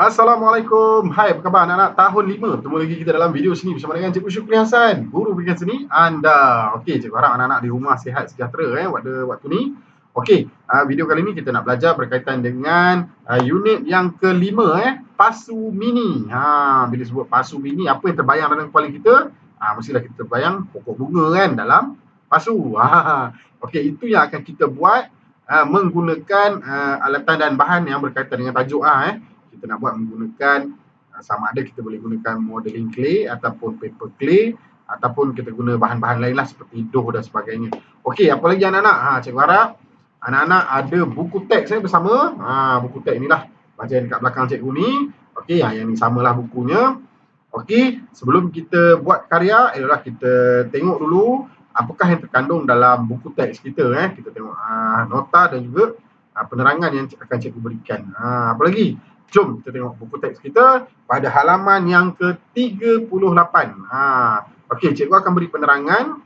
Assalamualaikum. Hai, apa khabar anak-anak tahun 5? Bertemu lagi kita dalam video sini bersama dengan Cikgu Syukri Hasan, guru bidang seni anda. Okey, cikgu harap anak-anak di rumah sihat sejahtera pada waktu ni. Okey, video kali ni kita nak belajar berkaitan dengan unit yang kelima pasu mini. Bila sebut pasu mini, apa yang terbayang dalam kepala kita? Mestilah kita terbayang pokok bunga kan dalam pasu. Okey, itu yang akan kita buat menggunakan alatan dan bahan yang berkaitan dengan tajuk kita nak buat menggunakan sama ada kita boleh gunakan modeling clay ataupun paper clay ataupun kita guna bahan-bahan lain lah seperti dough dan sebagainya. Okey, apa lagi anak-anak? Cikgu harap anak-anak ada buku teks bersama. Buku teks inilah baca dekat belakang cikgu ni. Okey, yang ni samalah bukunya. Okey, sebelum kita buat karya, ialah kita tengok dulu apakah yang terkandung dalam buku teks kita. Kita tengok nota dan juga penerangan yang akan cikgu berikan. Apa lagi? Jom kita tengok buku teks kita pada halaman yang ke-38. Okey, cikgu akan beri penerangan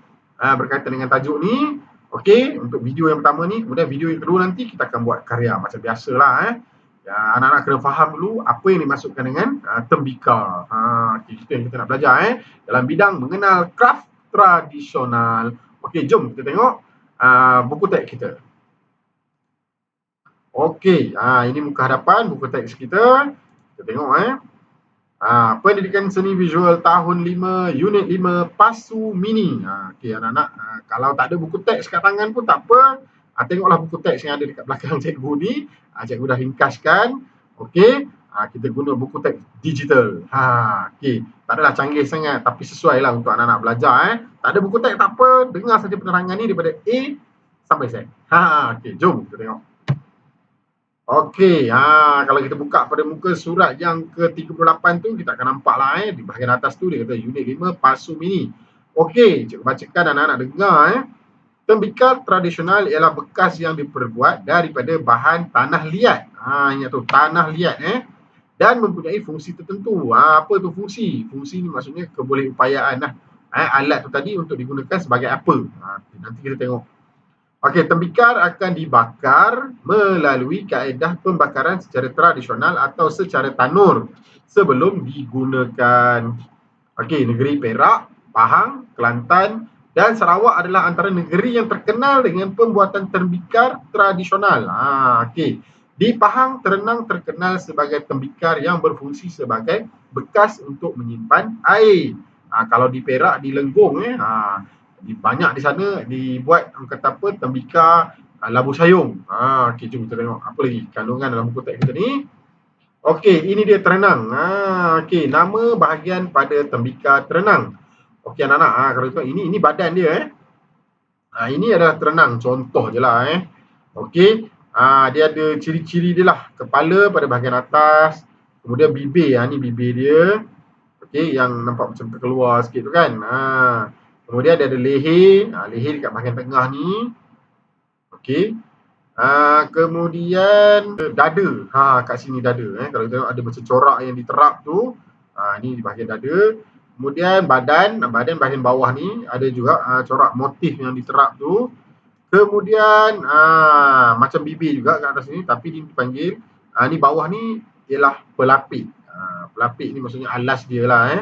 berkaitan dengan tajuk ni. Okey, untuk video yang pertama ni, kemudian video yang kedua nanti kita akan buat karya macam biasalah. Anak-anak kena faham dulu apa yang dimaksudkan dengan tembikar. Itu yang kita nak belajar dalam bidang mengenal kraft tradisional. Okey, jom kita tengok buku teks kita. Okey, ini muka hadapan buku teks kita. Kita tengok Pendidikan Seni Visual tahun 5, unit 5, pasu mini. Okey anak-anak, kalau tak ada buku teks kat tangan pun tak apa. Tengoklah buku teks yang ada dekat belakang cikgu ni. Cikgu dah ringkaskan. Okey, kita guna buku teks digital. Okey, tak adalah canggih sangat tapi sesuai lah untuk anak-anak belajar. Tak ada buku teks tak apa, dengar saja penerangan ni daripada A sampai Z. Okey, jom kita tengok. Okey, kalau kita buka pada muka surat yang ke-38 tu, kita akan nampak lah di bahagian atas tu dia kata unit 5 pasu mini. Okey, cikgu bacakan anak-anak dengar Tembikar tradisional ialah bekas yang diperbuat daripada bahan tanah liat. Ingat tu, tanah liat dan mempunyai fungsi tertentu. Apa tu fungsi? Fungsi ni maksudnya kebolehupayaan lah. Alat tu tadi untuk digunakan sebagai apa? Nanti kita tengok. Okey, tembikar akan dibakar melalui kaedah pembakaran secara tradisional atau secara tanur sebelum digunakan. Okey, negeri Perak, Pahang, Kelantan dan Sarawak adalah antara negeri yang terkenal dengan pembuatan tembikar tradisional. Okey. Di Pahang, terenang terkenal sebagai tembikar yang berfungsi sebagai bekas untuk menyimpan air. Kalau di Perak, di Lenggong banyak di sana dibuat kata apa tembikar labu sayung. Okey, jom kita tengok apa lagi kandungan dalam buku teks kita ni. Okey, ini dia terenang. Okey, nama bahagian pada tembikar terenang. Okey anak-anak, kalau tengok ini badan dia ini adalah terenang, contoh je lah Okey, dia ada ciri-ciri dia lah. Kepala pada bahagian atas, kemudian bibir, ni bibir dia. Okey, yang nampak macam terkeluar sikit tu kan. Kemudian dia ada leher, leher dekat bahagian tengah ni. Okey. Kemudian dada. Kat sini dada kalau tengok ada macam corak yang diterap tu. Ni di bahagian dada. Kemudian badan bahagian bawah ni ada juga corak motif yang diterap tu. Kemudian macam bibir juga kat atas ni tapi ni dipanggil ni bawah ni ialah pelapik. Pelapik ni maksudnya alas dia lah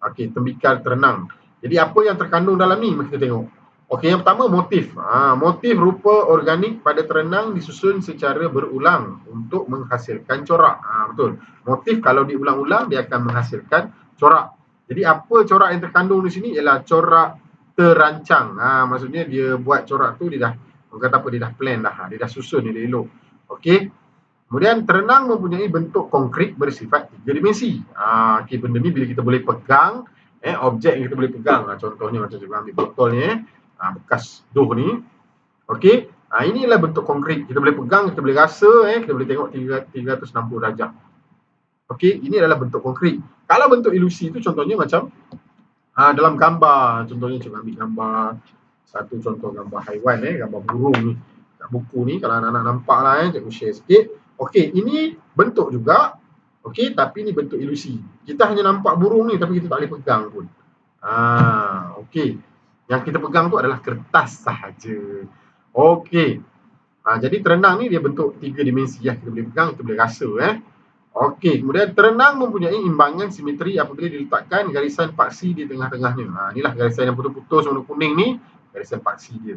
Okey, tembikar terenang. Jadi apa yang terkandung dalam ni? Mari kita tengok. Okey, yang pertama motif. Motif rupa organik pada terenang disusun secara berulang untuk menghasilkan corak. Betul. Motif kalau diulang-ulang dia akan menghasilkan corak. Jadi apa corak yang terkandung di sini ialah corak terancang. Maksudnya dia buat corak tu dia dah kata apa dia dah plan dah. Dia dah susun dia elok. Okey. Kemudian terenang mempunyai bentuk konkret bersifat 3 dimensi. Okey, benda ni bila kita boleh pegang objek yang kita boleh pegang. Contohnya macam cikgu ambil botol ni bekas dough ni. Okey, ini adalah bentuk konkret. Kita boleh pegang, kita boleh rasa kita boleh tengok 360 darjah. Okey, ini adalah bentuk konkret. Kalau bentuk ilusi tu contohnya macam dalam gambar. Contohnya cikgu ambil gambar satu contoh gambar haiwan gambar burung ni. Kat buku ni kalau anak-anak nampak lah cikgu share sikit. Okey, ini bentuk juga. Okey, tapi ni bentuk ilusi. Kita hanya nampak burung ni tapi kita tak boleh pegang pun. Okey. Yang kita pegang tu adalah kertas sahaja. Okey. Jadi terenang ni dia bentuk 3 dimensi Kita boleh pegang, kita boleh rasa Okey, kemudian terenang mempunyai imbangan simetri apabila diletakkan garisan paksi di tengah-tengahnya. Inilah garisan yang putus-putus warna kuning ni, garisan paksi dia.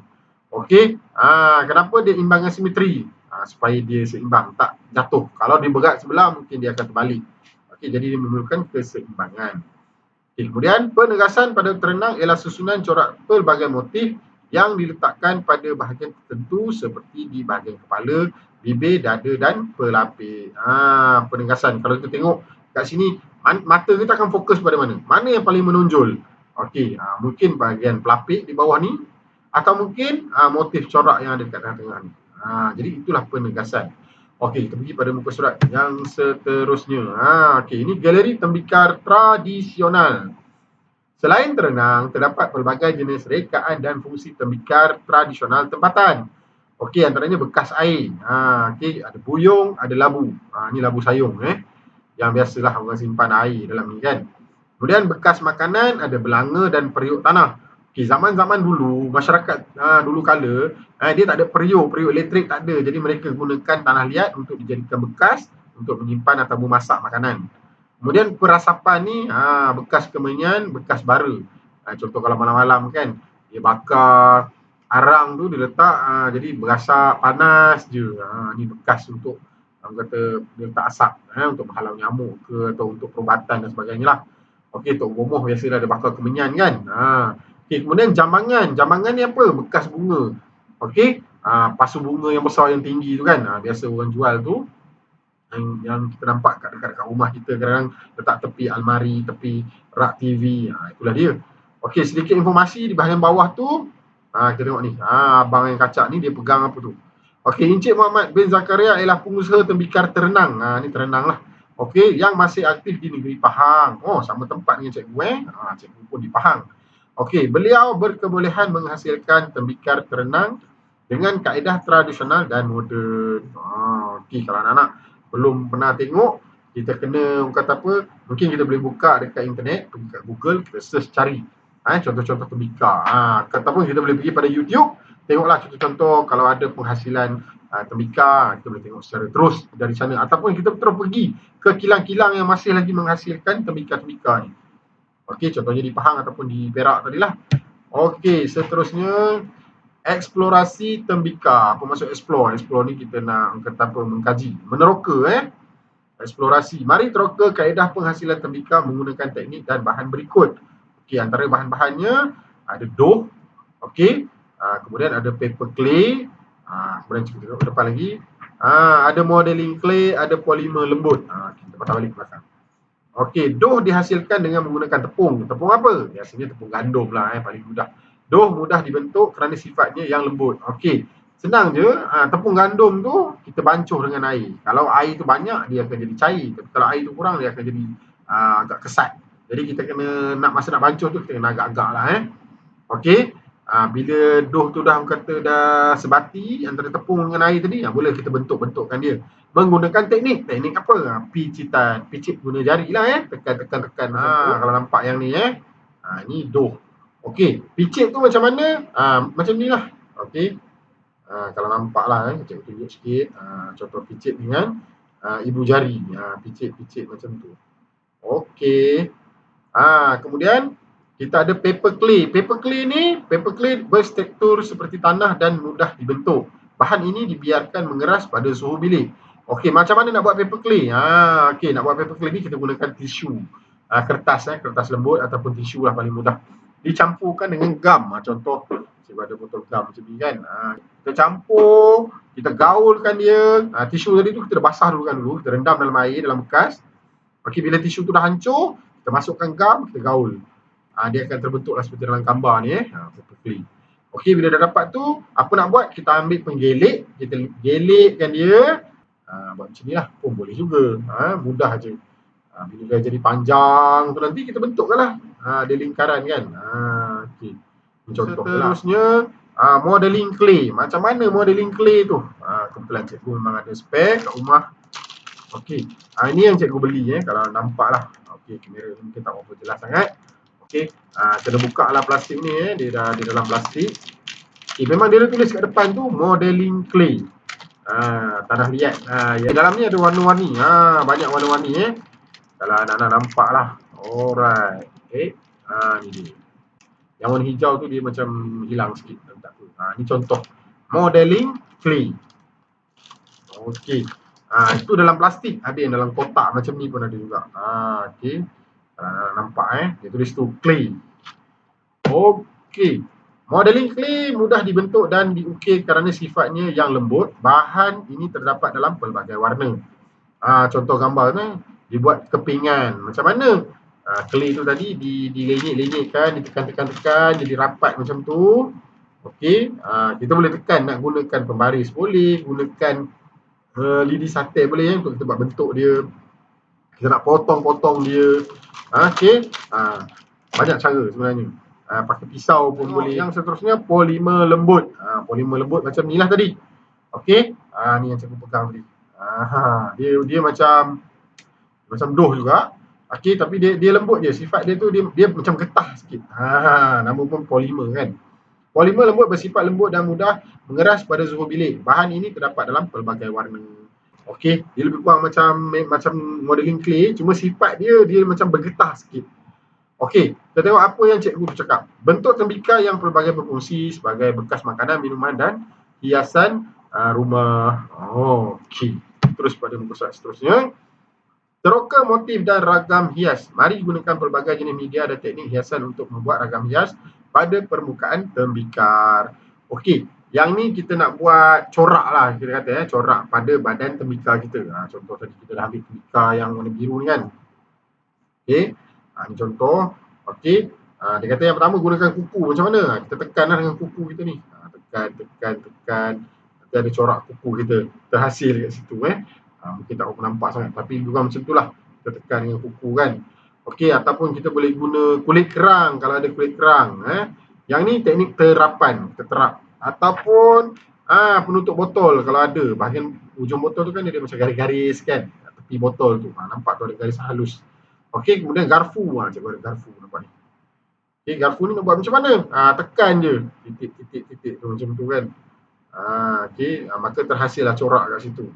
Okey, kenapa dia imbangan simetri? Supaya dia seimbang, tak jatuh. Kalau dia berat sebelah, mungkin dia akan terbalik. Okey, jadi dia memerlukan keseimbangan. Okay, kemudian penegasan pada terenang ialah susunan corak pelbagai motif yang diletakkan pada bahagian tertentu seperti di bahagian kepala, bibir, dada dan pelapis. Penegasan. Kalau kita tengok kat sini, mata kita akan fokus pada mana? Mana yang paling menonjol? Okey, mungkin bahagian pelapis di bawah ni atau mungkin motif corak yang ada dekat tengah-tengah ni. Jadi itulah penegasan. Okey, kita pergi pada muka surat yang seterusnya. Okey, ini galeri tembikar tradisional. Selain terenang, terdapat pelbagai jenis rekaan dan fungsi tembikar tradisional tempatan. Okey, antaranya bekas air. Okey, ada buyung, ada labu. Ni labu sayung yang biasalah orang simpan air dalam ni kan. Kemudian bekas makanan, ada belanga dan periuk tanah. Okay, zaman-zaman dulu, masyarakat dulu kala, dia tak ada periuk elektrik tak ada. Jadi mereka gunakan tanah liat untuk dijadikan bekas untuk menyimpan atau memasak makanan. Kemudian perasapan ni, bekas kemenyan, bekas bara. Contoh kalau malam-malam kan, dia bakar arang tu dia letak, jadi berasa panas je. Ni bekas untuk orang kata dia letak asap untuk menghalau nyamuk ke atau untuk perubatan dan sebagainya lah. Okey, Tok Bomoh biasalah ada bakar kemenyan kan. Okey, kemudian jambangan. Jambangan ni apa? Bekas bunga. Okey, pasu bunga yang besar yang tinggi tu kan. Biasa orang jual tu yang kita nampak dekat rumah kita kadang letak tepi almari, tepi rak TV. Itulah dia. Okey, sedikit informasi di bahagian bawah tu. Kita tengok ni. Abang yang kacak ni dia pegang apa tu? Okey, Encik Muhammad bin Zakaria ialah pengusaha tembikar terenang. Ni terenang lah. Okey, yang masih aktif di negeri Pahang. Oh, sama tempat dengan cikgu cikgu pun di Pahang. Okey, beliau berkebolehan menghasilkan tembikar terenang dengan kaedah tradisional dan moden. Okey, kalau anak-anak belum pernah tengok, kita kena kata apa, mungkin kita boleh buka dekat internet, pergi kat Google, kita search cari contoh-contoh tembikar. Ataupun kita boleh pergi pada YouTube, tengoklah contoh-contoh kalau ada penghasilan tembikar, kita boleh tengok secara terus dari sana. Ataupun kita terus pergi ke kilang-kilang yang masih lagi menghasilkan tembikar-tembikar ni. Okey, contohnya di Pahang ataupun di Perak tadilah. Okey, seterusnya eksplorasi tembikar. Apa maksud explore? Explore ni kita nak kata apa, mengkaji, meneroka eksplorasi. Mari teroka kaedah penghasilan tembikar menggunakan teknik dan bahan berikut. Okey, antara bahan-bahannya ada dough, okey, kemudian ada paper clay, kemudian kita tengok ke depan lagi, ada modeling clay, ada polimer lembut. Kita patah balik ke belakang. Okey, dough dihasilkan dengan menggunakan tepung. Tepung apa? Biasanya tepung gandum lah paling mudah. Dough mudah dibentuk kerana sifatnya yang lembut. Okey, senang je. Tepung gandum tu kita bancuh dengan air. Kalau air tu banyak dia akan jadi cair. Tapi kalau air tu kurang dia akan jadi agak kesat. Jadi kita kena masa nak bancuh tu kita kena agak-agak lah Okey. Bila dough tu dah kata dah sebati antara tepung dengan air tadi, boleh kita bentuk-bentukkan dia menggunakan teknik apa? Picitan. Picit guna jari lah tekan-tekan kalau nampak yang ni ni dough. Okey, picit tu macam mana? Macam ni lah. Okey. Kalau nampak lah cikgu tunjuk sikit. Contoh picit dengan ibu jari. Picit-picit macam tu. Okey. Kemudian kita ada paper clay. Paper clay berstruktur seperti tanah dan mudah dibentuk. Bahan ini dibiarkan mengeras pada suhu bilik. Okey, macam mana nak buat paper clay? Okey, nak buat paper clay ni kita gunakan tisu. Kertas lembut ataupun tisu lah paling mudah. Dicampurkan dengan gam. Contoh, saya ada botol gam macam ni kan. Kita campur, kita gaulkan dia. Tisu tadi tu kita dah basah dulu. Kita rendam dalam air, dalam bekas. Okey, bila tisu tu dah hancur, kita masukkan gam, kita gaul. Dia akan terbentuklah seperti dalam gambar ni paper clay. Okey, bila dah dapat tu, apa nak buat? Kita ambil penggelik, kita gelikkan dia. Buat macam ni lah pun boleh juga. Mudah je. Bila dah jadi panjang tu nanti kita bentukkanlah. Dia lingkaran kan. Okey. Contoh seterusnya modeling clay. Macam mana modeling clay tu? Kebetulan cikgu memang ada spare kat rumah. Okey. Ini yang cikgu beli kalau nampak lah. Okey, kamera ni mungkin tak berapa jelas sangat. Okey. Kena buka lah plastik ni dia dah di dalam plastik. Okey, memang dia tulis kat depan tu modeling clay. Tanah liat. Ya, dalam ni ada warna-warni. Banyak warna-warni Kalau anak-anak nampak lah. Alright. Ni dia. Yang warna hijau tu dia macam hilang sikit. Tak apa. Ni contoh. Modeling clay. Okey. Itu dalam plastik. Ada yang dalam kotak macam ni pun ada juga. Okey. Nampak dia tulis tu clay. Okey. Modeling clay mudah dibentuk dan diukir kerana sifatnya yang lembut. Bahan ini terdapat dalam pelbagai warna. Contoh gambar ni, dibuat kepingan. Macam mana? Clay tu tadi dilenyek-lenyekkan, ditekan-tekan-tekan jadi rapat macam tu. Okey. Kita boleh tekan nak gunakan pembaris boleh, gunakan lidi sate boleh untuk kita buat bentuk dia. Kita nak potong-potong dia. Okey. Banyak cara sebenarnya. Pakai pisau pun boleh. Yang seterusnya polimer lembut. Polimer lembut macam ni lah tadi. Okey. Ni yang cikgu pegang tadi. Dia macam doh juga. Okey, tapi dia lembut je. Sifat dia tu dia macam getah sikit. Nama pun polimer kan. Polimer lembut bersifat lembut dan mudah mengeras pada suhu bilik. Bahan ini terdapat dalam pelbagai warna. Okey, dia lebih kurang macam modeling clay, cuma sifat dia macam bergetah sikit. Okey, kita tengok apa yang cikgu tu cakap. Bentuk tembikar yang pelbagai berfungsi sebagai bekas makanan, minuman dan hiasan rumah. Okey, terus pada muka surat seterusnya. Teroka motif dan ragam hias. Mari gunakan pelbagai jenis media dan teknik hiasan untuk membuat ragam hias pada permukaan tembikar. Okey, yang ni kita nak buat corak lah, kita kata corak pada badan tembikar kita. Contoh tadi kita dah ambil tembikar yang warna biru ni kan. Okey, ni contoh. Okey, dia kata yang pertama gunakan kuku. Macam mana? Kita tekanlah dengan kuku kita ni. Tekan. Nanti ada corak kuku kita terhasil kat situ mungkin tak apa nampak sangat, tapi juga macam itulah. Kita tekan dengan kuku kan. Okey, ataupun kita boleh guna kulit kerang kalau ada kulit kerang. Yang ni teknik terapan, kita terap. Ataupun penutup botol kalau ada. Bahagian ujung botol tu kan dia macam garis-garis kan. Tepi botol tu. Nampak tu ada garis halus. Okey, kemudian garfu. Cikgu ada garfu nampak ni. Okey, garfu ni nak buat macam mana? Tekan je. Titik-titik tu macam tu kan. Okey, maka terhasillah corak kat situ.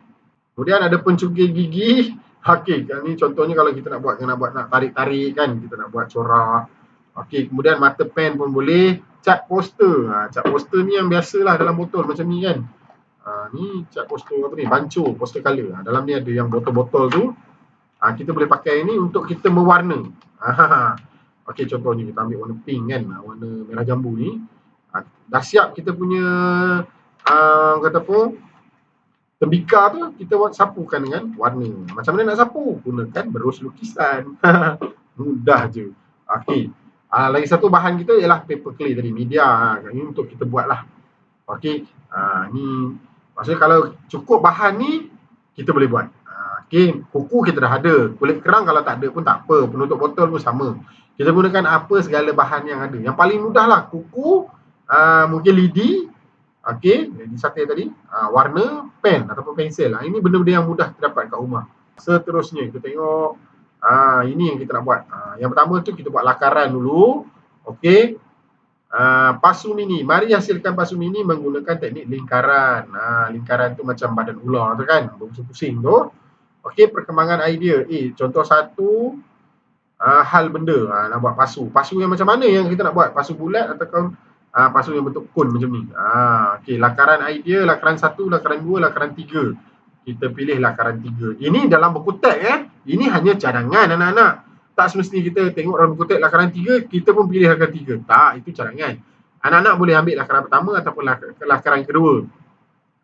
Kemudian ada pencungkil gigi. Okey, ni contohnya kalau kita nak tarik-tarik kan, kita nak buat corak. Okey, kemudian mata pen pun boleh. Cat poster. Cat poster ni yang biasalah dalam botol macam ni kan. Ni cat poster apa ni? Banco, poster color. Dalam ni ada yang botol-botol tu. Kita boleh pakai ni untuk kita mewarna. Okey, contohnya kita ambil warna pink kan, warna merah jambu ni. Dah siap kita punya kata apa? Tembikar tu kita sapukan dengan warna. Macam mana nak sapu? Gunakan berus lukisan. Mudah je. Okey. Lagi satu bahan kita ialah paper clay tadi, media. Ini untuk kita buat lah. Okey. Ni maksudnya kalau cukup bahan ni kita boleh buat. Okey, kuku kita dah ada. Kulit kerang kalau tak ada pun tak apa. Penutup botol pun sama. Kita gunakan apa segala bahan yang ada. Yang paling mudah lah kuku, mungkin lidi. Okey, lidi sate tadi, warna, pen ataupun pensel. Ini benda-benda yang mudah terdapat kat rumah. Seterusnya kita tengok ini yang kita nak buat. Yang pertama tu kita buat lakaran dulu. Okey. Pasu mini. Mari hasilkan pasu mini menggunakan teknik lingkaran. Lingkaran tu macam badan ular tu kan, berpusing-pusing tu. Okey, perkembangan idea. Contoh satu hal benda nak buat pasu. Pasu yang macam mana yang kita nak buat? Pasu bulat ataupun pasu yang bentuk kun macam ni. Okey, lakaran idea, lakaran 1, lakaran 2, lakaran 3. Kita pilih lakaran 3. Ini dalam buku teks Ini hanya cadangan anak-anak. Tak semestinya kita tengok dalam buku teks lakaran 3, kita pun pilih lakaran 3. Tak, itu cadangan. Anak-anak boleh ambil lakaran pertama ataupun lakaran kedua.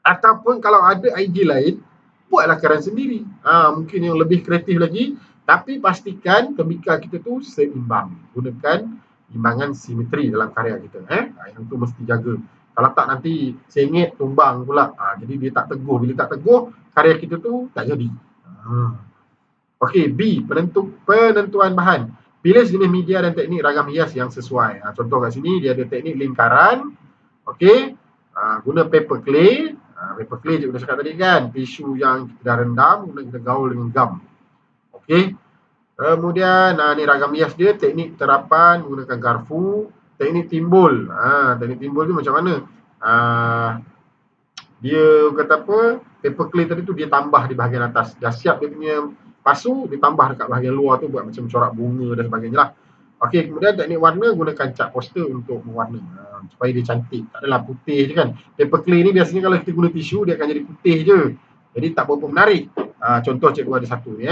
Ataupun kalau ada idea lain, buat lakaran sendiri. Mungkin yang lebih kreatif lagi, tapi pastikan tembikar kita tu seimbang. Gunakan imbangan simetri dalam karya kita. Yang tu mesti jaga. Kalau tak nanti sengit, tumbang pula. Jadi dia tak teguh. Bila tak teguh, karya kita tu tak jadi. Okey, B. Penentuan bahan. Pilih jenis media dan teknik ragam hias yang sesuai. Contoh kat sini, dia ada teknik lingkaran. Okey. Guna paper clay. Paper clay je kita cakap tadi kan. Tisu yang kita dah rendam, kemudian kita gaul dengan gam. Okey. Kemudian ni ragam hias dia, teknik terapan menggunakan garfu, teknik timbul. Teknik timbul tu macam mana? dia kata apa, paper clay tadi tu dia tambah di bahagian atas. Dah siap dia punya pasu, dia tambah dekat bahagian luar tu buat macam corak bunga dan sebagainya lah. Okey, kemudian teknik warna gunakan cat poster untuk mewarna supaya dia cantik. Tak adalah putih je kan. Paper clay ni biasanya kalau kita guna tisu dia akan jadi putih je. Jadi tak berapa menarik. Contoh cikgu ada satu ni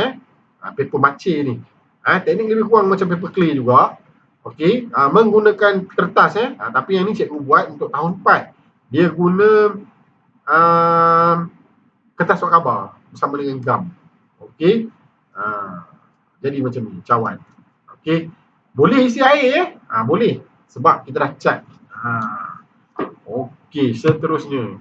paper mache ni. Teknik lebih kurang macam paper clay juga. Okey, menggunakan kertas tapi yang ni cikgu buat untuk tahun 4. Dia guna kertas surat khabar bersama dengan gam. Okey. Jadi macam ni, cawan. Okey. Boleh isi air boleh. Sebab kita dah cat. Okey, seterusnya.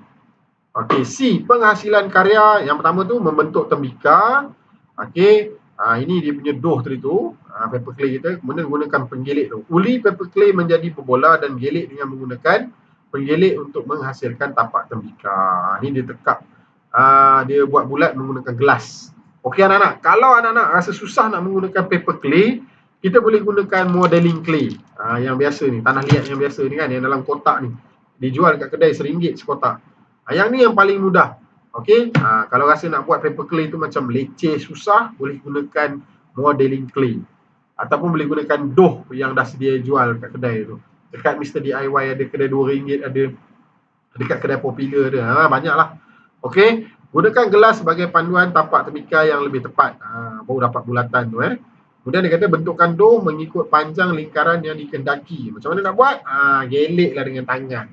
Okey, C, penghasilan karya. Yang pertama tu membentuk tembika. Okey. Ini dia punya doh tadi tu. Paper clay kita. Kemudian gunakan penggelik tu. Uli paper clay menjadi berbola dan gelik dengan menggunakan penggelik untuk menghasilkan tapak tembika. Ini dia tekap. Dia buat bulat menggunakan gelas. Okey anak-anak, kalau anak-anak rasa susah nak menggunakan paper clay, kita boleh gunakan modeling clay. Yang biasa ni, tanah liat yang biasa ni kan, yang dalam kotak ni. Dijual kat kedai RM1 sekotak. Yang ni yang paling mudah. Okey, kalau rasa nak buat paper clay tu macam leceh, susah, boleh gunakan modeling clay. Ataupun boleh gunakan doh yang dah sedia jual kat kedai tu. Dekat Mr. DIY ada, kedai RM2 ada, dekat kedai popular ada. Banyaklah. Okey, gunakan gelas sebagai panduan tapak tembika yang lebih tepat. Baru dapat bulatan tu Kemudian dia kata bentukkan doh mengikut panjang lingkaran yang dikendaki. Macam mana nak buat? Geliklah dengan tangan.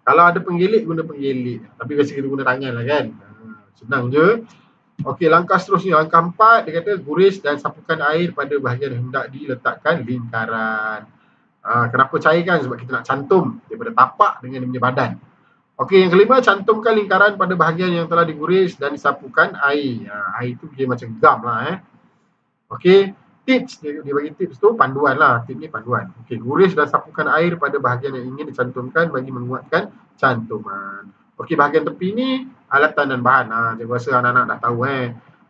Kalau ada penggelik, guna penggelik. Tapi biasa kita guna tangan lah kan. Senang je. Okey, langkah seterusnya. Langkah 4, dia kata guris dan sapukan air pada bahagian hendak diletakkan lingkaran. Kenapa cairkan? Sebab kita nak cantum daripada tapak dengan dia punya badan. Okey, yang kelima, cantumkan lingkaran pada bahagian yang telah diguris dan disapukan air. Air tu dia macam gam lah Okey, tips, dia bagi tips tu panduan lah. Tip ni panduan. Okey, guris dan sapukan air pada bahagian yang ingin dicantumkan bagi menguatkan cantuman. Okey, bahagian tepi ni alatan dan bahan. Cikgu rasa anak-anak dah tahu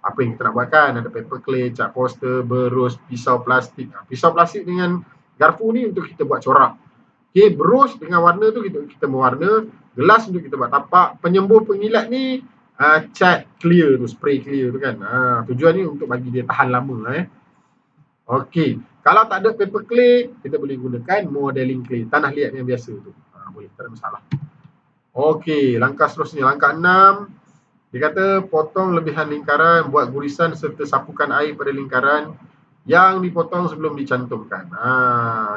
apa yang kita nak buat kan. Ada paper clay, cat poster, berus, pisau plastik. Pisau plastik dengan garpu ni untuk kita buat corak. Okey, berus dengan warna tu kita mewarna. Gelas untuk kita buat tapak. Penyembuh pengilat ni cat clear tu, spray clear tu kan. Tujuan ni untuk bagi dia tahan lama Okey, kalau tak ada paper clay, kita boleh gunakan modeling clay, tanah liat yang biasa tu. Boleh, tak ada masalah. Okey, langkah seterusnya, langkah 6. Dia kata potong lebihan lingkaran, buat gurisan serta sapukan air pada lingkaran yang dipotong sebelum dicantumkan.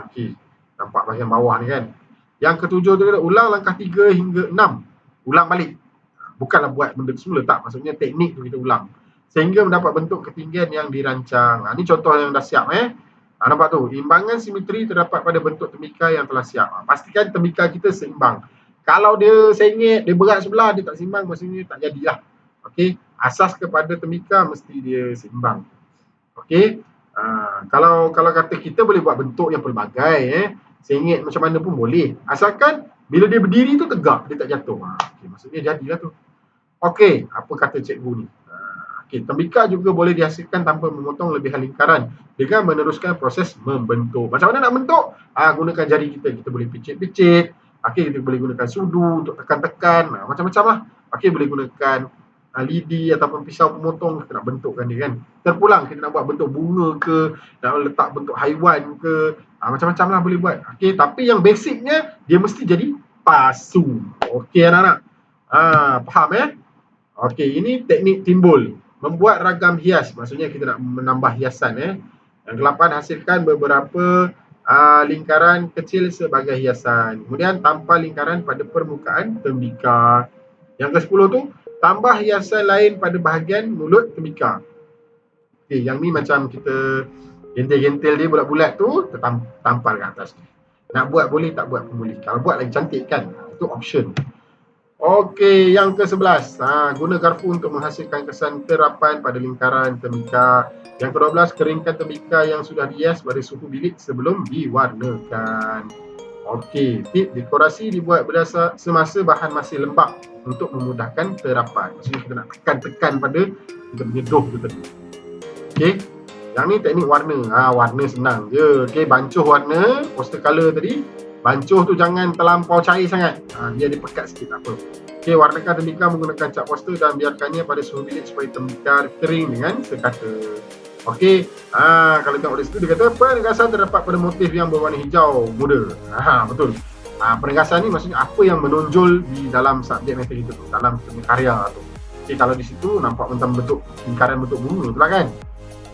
Okey, nampak bahagian bawah ni kan. Yang ketujuh tu kata ulang langkah 3 hingga 6. Ulang balik. Bukanlah buat benda semula, tak. Maksudnya teknik tu kita ulang. Sehingga mendapat bentuk ketinggian yang dirancang. Ini contoh yang dah siap nampak tu. Imbangan simetri terdapat pada bentuk tembika yang telah siap. Pastikan tembika kita seimbang. Kalau dia sengit, dia berat sebelah, dia tak seimbang, maksudnya tak jadilah. Okey, asas kepada tembika mesti dia seimbang. Okey. Kalau kata kita boleh buat bentuk yang pelbagai sengit macam mana pun boleh. Asalkan bila dia berdiri tu tegak, dia tak jatuh. Okay, maksudnya jadilah tu. Okey, apa kata cikgu ni? Okey, tembika juga boleh dihasilkan tanpa memotong lebihan lingkaran dengan meneruskan proses membentuk. Macam mana nak bentuk? Gunakan jari kita. Kita boleh picit-picit. Okey, kita boleh gunakan sudu untuk tekan-tekan. Macam-macam lah. Okey, boleh gunakan lidi ataupun pisau pemotong, kita nak bentukkan dia kan. Terpulang kita nak buat bentuk bunga ke, nak letak bentuk haiwan ke, macam-macam lah boleh buat. Okey, tapi yang basicnya dia mesti jadi pasu. Okey anak-anak. Faham Okey, ini teknik timbul. Membuat ragam hias, maksudnya kita nak menambah hiasan Yang ke-8, hasilkan beberapa lingkaran kecil sebagai hiasan. Kemudian tampal lingkaran pada permukaan tembika. Yang ke-10 tu, tambah hiasan lain pada bahagian mulut tembika. Okey, yang ni macam kita gentil-gentil dia bulat-bulat tu, kita tampal ke atas ni. Nak buat boleh, tak buat pun boleh. Kalau buat lagi cantik kan, itu option. Okey, yang ke-11, guna garpu untuk menghasilkan kesan terapan pada lingkaran tembika. Yang ke-12, keringkan tembika yang sudah dihias pada suhu bilik sebelum diwarnakan. Okey, tip dekorasi dibuat berdasar semasa bahan masih lembap untuk memudahkan terapan. Maksudnya kita nak tekan-tekan pada kita punya doh tu tadi. Okey, yang ni teknik warna. Warna senang je. Okey, bancuh warna, poster color tadi. Bancuh tu jangan terlampau cair sangat. Biar dia pekat sikit, tak apa. Okey, warnakan tembikar menggunakan cat poster dan biarkannya pada suhu bilik supaya tembikar kering dengan sekata. Okey, kalau tengok dari situ dia kata penegasan terdapat pada motif yang berwarna hijau muda. Betul. Penegasan ni maksudnya apa yang menonjol di dalam subjek matter itu tu, dalam karya tu. Okey, kalau di situ nampak macam bentuk lingkaran bentuk bunga tu lah kan.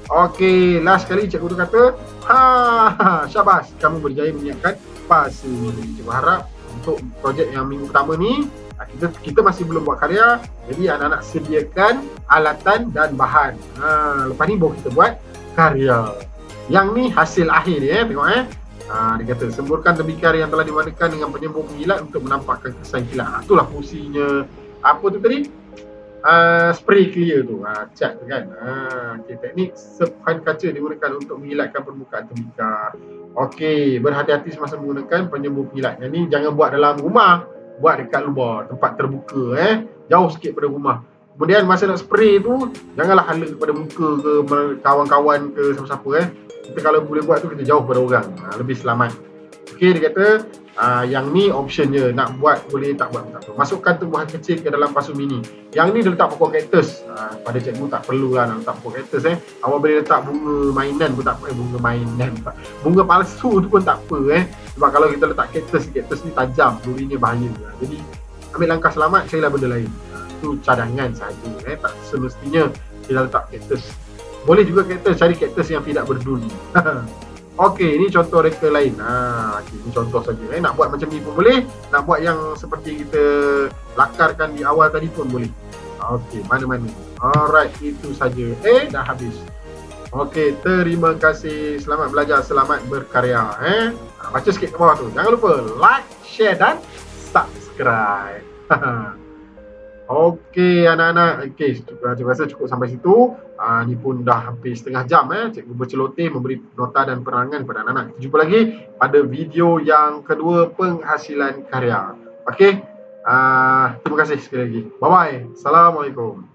Okey, last kali cikgu tu kata, syabas, kamu berjaya menyiapkan pasu mini. Cikgu harap untuk projek yang minggu pertama ni, kita masih belum buat karya, jadi anak-anak sediakan alatan dan bahan. Lepas ni baru kita buat karya. Yang ni hasil akhir dia, tengok dia kata, semburkan tembikar yang telah diwarnakan dengan penyembur pengilat untuk menampakkan kesan kilat. Itulah fungsinya, apa tu tadi? Spray clear tu, cat tu kan. Okay, teknik sepan kaca digunakan untuk mengilatkan permukaan tembikar. Okey, berhati-hati semasa menggunakan penyembur pengilat. Yang ni jangan buat dalam rumah, buat dekat luar, tempat terbuka, jauh sikit pada rumah. Kemudian masa nak spray tu, janganlah hala kepada muka ke kawan-kawan ke siapa-siapa. Kita kalau boleh buat tu, kita jauh pada orang, lebih selamat. Okey, dia kata yang ni option je, nak buat boleh, tak buat tak apa. Masukkan tumbuhan kecil ke dalam pasu mini. Yang ni dia letak pokok kaktus. Pada cikgu tak perlu lah nak letak pokok kaktus. Awak boleh letak bunga mainan pun tak apa. Bunga mainan tak. Bunga palsu tu pun tak apa. Sebab kalau kita letak kaktus ni tajam, durinya bahaya. Jadi ambil langkah selamat, carilah benda lain. Itu cadangan saja. Tak semestinya kita letak kaktus. Boleh juga kaktus, cari kaktus yang tidak berduri. Okey, ini contoh reka lain. Okay, ini contoh saja. Nak buat macam ni pun boleh. Nak buat yang seperti kita lakarkan di awal tadi pun boleh. Okey, mana-mana. Alright, itu saja. Dah habis. Okey, terima kasih. Selamat belajar, selamat berkarya. Baca sikit ke bawah tu. Jangan lupa like, share dan subscribe. Okey anak-anak, okey, cikgu rasa cukup sampai situ. Ni pun dah hampir setengah jam. Cikgu berceloteh memberi nota dan penerangan kepada anak-anak. Jumpa lagi pada video yang kedua, penghasilan karya. Okey, terima kasih sekali lagi. Bye-bye. Assalamualaikum.